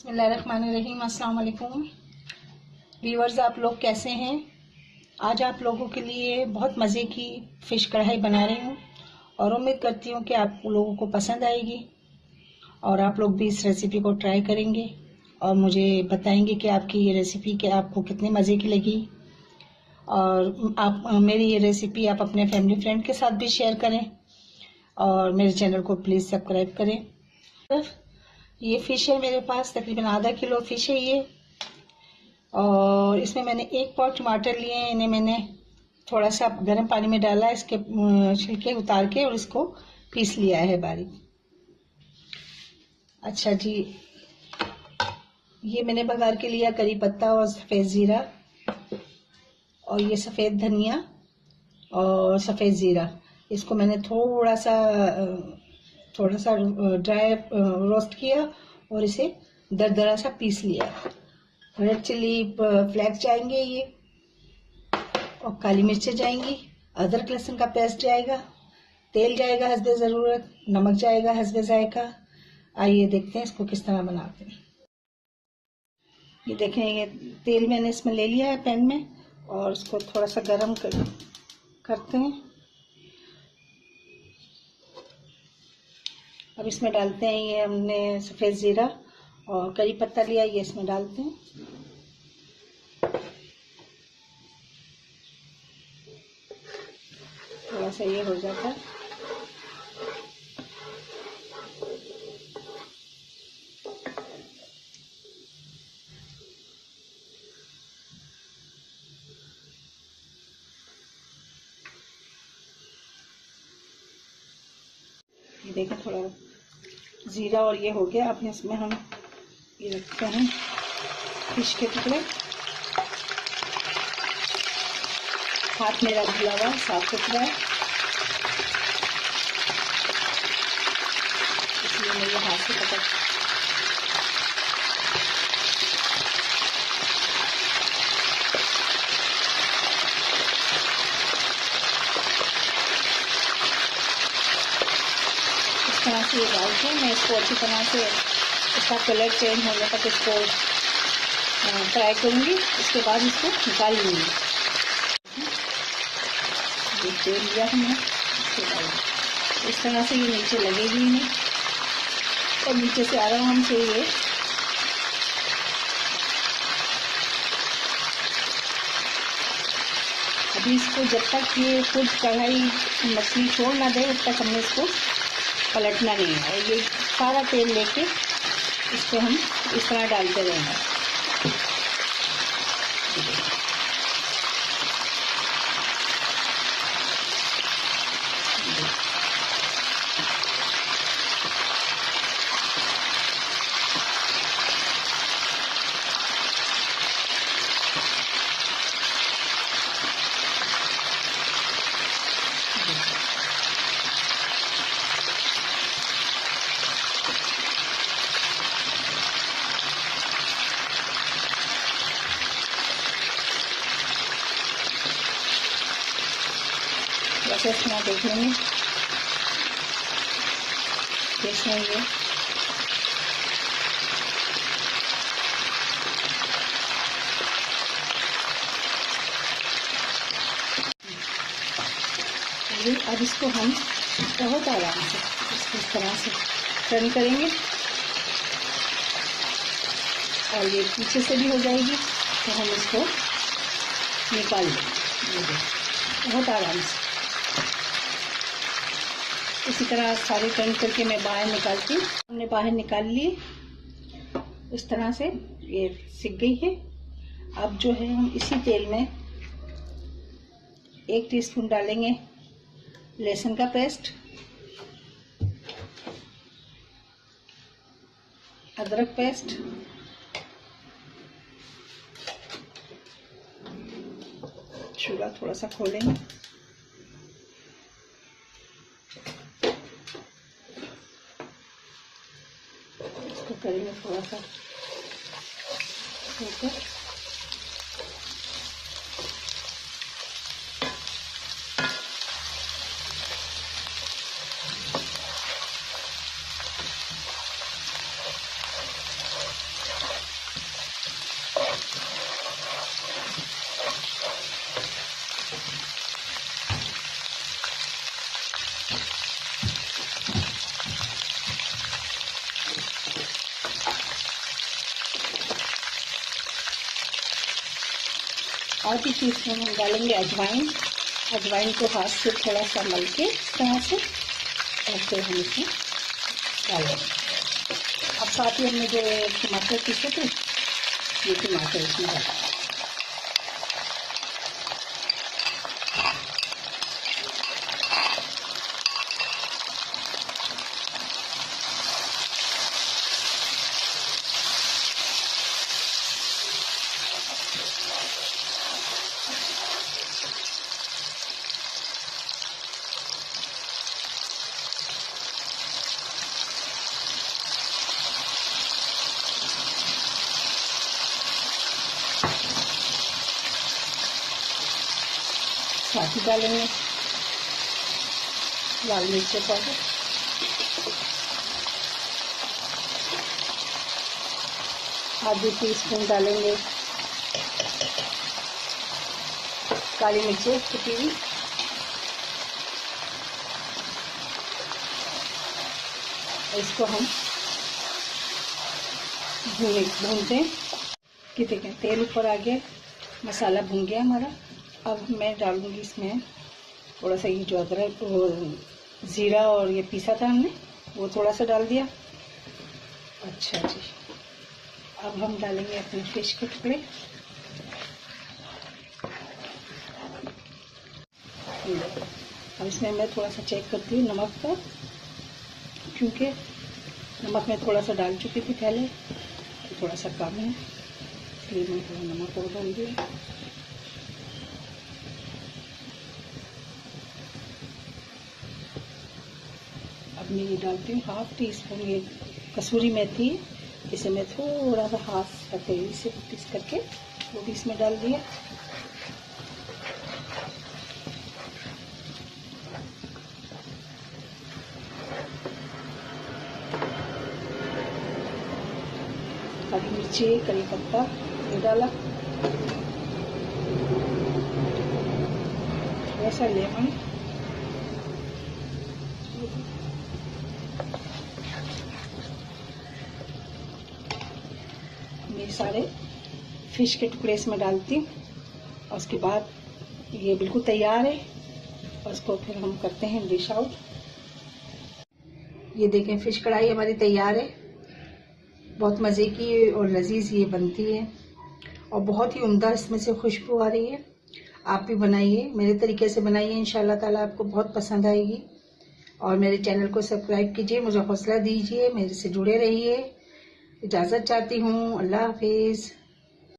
बिस्मिल्लाहिर्रहमानिर्रहीम। अस्सलाम वालेकुम व्यूअर्स, आप लोग कैसे हैं। आज आप लोगों के लिए बहुत मज़े की फ़िश कढ़ाई बना रही हूँ और उम्मीद करती हूँ कि आप लोगों को पसंद आएगी और आप लोग भी इस रेसिपी को ट्राई करेंगे और मुझे बताएंगे कि आपकी ये रेसिपी कि आपको कितने मज़े की लगी। और आप मेरी ये रेसिपी आप अपने फैमिली फ्रेंड के साथ भी शेयर करें और मेरे चैनल को प्लीज़ सब्सक्राइब करें। ये फ़िश है मेरे पास, तकरीबन आधा किलो फ़िश है ये। और इसमें मैंने 1 पाव टमाटर लिए हैं। इन्हें मैंने थोड़ा सा गर्म पानी में डाला, इसके छिलके उतार के और इसको पीस लिया है बारीक। अच्छा जी, ये मैंने बघार के लिया करी पत्ता और सफ़ेद ज़ीरा, और ये सफ़ेद धनिया और सफ़ेद ज़ीरा। इसको मैंने थोड़ा सा ड्राई रोस्ट किया और इसे दरदरा सा पीस लिया। रेड चिली फ्लेक्स जाएंगे ये, और काली मिर्चें जाएंगी, अदरक लहसुन का पेस्ट जाएगा, तेल जाएगा हस्बे ज़रूरत, नमक जाएगा हस्बे जायका। आइए देखते हैं इसको किस तरह बनाते हैं। ये देखें, ये तेल मैंने इसमें ले लिया है पैन में और इसको थोड़ा सा गरम करते हैं। अब इसमें डालते हैं, ये हमने सफ़ेद ज़ीरा और करी पत्ता लिया, ये इसमें डालते हैं। थोड़ा सा ये हो जाता है। ये देखें, थोड़ा ज़ीरा और ये हो गया। अब इसमें हम ये रखते हैं फिश के टुकड़े। हाथ मेरा धुला हुआ साफ सुथरा है, इसलिए मैं ये हाथ से पकड़ इस तरह से ये डाल के मैं इसको अच्छी तरह से इसका कलर चेंज होने तक इसको फ्राई करूँगी। इसके बाद इसको निकाल लूँगी। ये तेल लिया हमने, इसके बाद इस तरह से ये नीचे लगेगी नहीं और नीचे से आराम से ये अभी इसको जब तक ये खुद कढ़ाई मछली छोड़ ना दे तब तक हमने इसको पलटना नहीं है। ये सारा तेल लेके इसको हम इस तरह डालते रहेंगे। वैसे इसमें देख लेंगे, देख लेंगे। अब इसको हम बहुत आराम से इस तरह से टर्न करेंगे और ये पीछे से भी हो जाएगी, तो हम इसको निकाल लेंगे बहुत आराम से। इसी तरह सारे टर्न करके मैं बाहर निकालती हूँ। हमने बाहर निकाल ली इस तरह से, ये सिक गई है। अब जो है हम इसी तेल में 1 टीस्पून डालेंगे लहसुन का पेस्ट, अदरक पेस्ट, चूल्हा थोड़ा सा खोलेंगे, इसको करेंगे थोड़ा सा ऊपर। आधी टीस्पून हम डालेंगे अजवाइन। अजवाइन को हाथ से थोड़ा सा मल के इस तरह से और फिर हम इसमें डालेंगे। अब साथ ही हमने जो टमाटर पीसे थे ये टमाटर इसमें डालेंगे। साथ ही डालेंगे लाल मिर्च पाउडर, आधी टीस्पून डालेंगे काली मिर्चें कुटी हुई, इसको हम भूनते हैं कि देखें तेल ऊपर आ गया, मसाला भून गया हमारा। अब मैं डालूंगी इसमें थोड़ा सा ये जो अदरक ज़ीरा और ये पीसा था हमने वो थोड़ा सा डाल दिया। अच्छा जी, अब हम डालेंगे अपने फिश के टुकड़े। अब इसमें मैं थोड़ा सा चेक करती हूँ नमक का, क्योंकि नमक मैं थोड़ा सा डाल चुकी थी पहले, तो थोड़ा सा कम है, इसलिए मैं थोड़ा नमक और डाल दिया। अब मैं ये डालती हूँ हाफ टी स्पून ये कसूरी मेथी, इसे मैं थोड़ा सा हाथ हथेली से पीस करके वो भी इसमें डाल दिया। हरी मिर्ची, करी पत्ता ये डाला, थोड़ा सा लेमन, ये सारे फिश के टुकड़े इसमें डालती हूँ और उसके बाद ये बिल्कुल तैयार है और उसको फिर हम करते हैं डिश आउट। ये देखें फिश कढ़ाई हमारी तैयार है, बहुत मज़े की और लजीज ये बनती है और बहुत ही उम्दा इसमें से खुशबू आ रही है। आप भी बनाइए, मेरे तरीके से बनाइए, इंशाल्लाह ताला आपको बहुत पसंद आएगी। और मेरे चैनल को सब्सक्राइब कीजिए, मुझे हौसला दीजिए, मेरे से जुड़े रहिए। इजाज़त चाहती हूँ, अल्लाह हाफिज़।